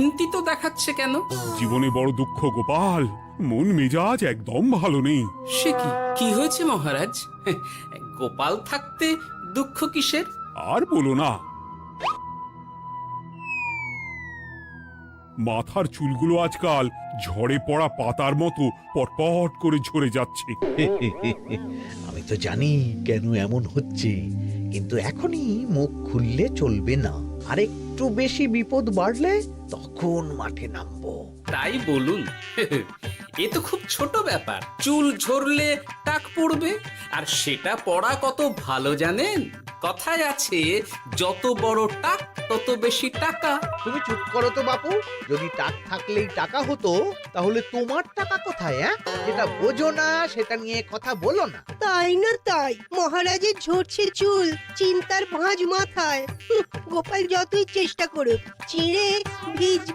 চিন্তিত দেখাচ্ছে কেন? জীবনে বড় দুঃখ গোপাল, মন মেজাজ একদম ভালো নেই। সে কি কি হয়েছে মহারাজ? গোপাল থাকতে দুঃখ কিসের? আর বলো না, মাথার চুলগুলো আজকাল ঝড়ে পড়া পাতার মতো পটপট করে ঝরে যাচ্ছে। আমি তো জানি কেন এমন হচ্ছে, কিন্তু এখনই মুখ খুললে চলবে না। আর একটু বেশি বিপদ বাড়লে তখন মাঠে নামবো। তাই বলুন। এ তো খুব ছোট ব্যাপার। চুল ঝরলে টাক পড়বে, আর সেটা পড়া কত ভালো জানেন? কথায় আছে, যত বড় টাক তত বেশি টাকা। তুমি চুপ করো তো বাপু। যদি টাক থাকলেই টাকা হতো, তাহলে তোমার টাকা কোথায়? যেটা বোঝো না সেটা নিয়ে কথা বলো না। তাই না তাই, মহারাজের ঝরছে চুল, চিন্তার ভাঁজ মাথায়। গোপাল যতই চেষ্টা করুক, চিঁড়ে ভিজবে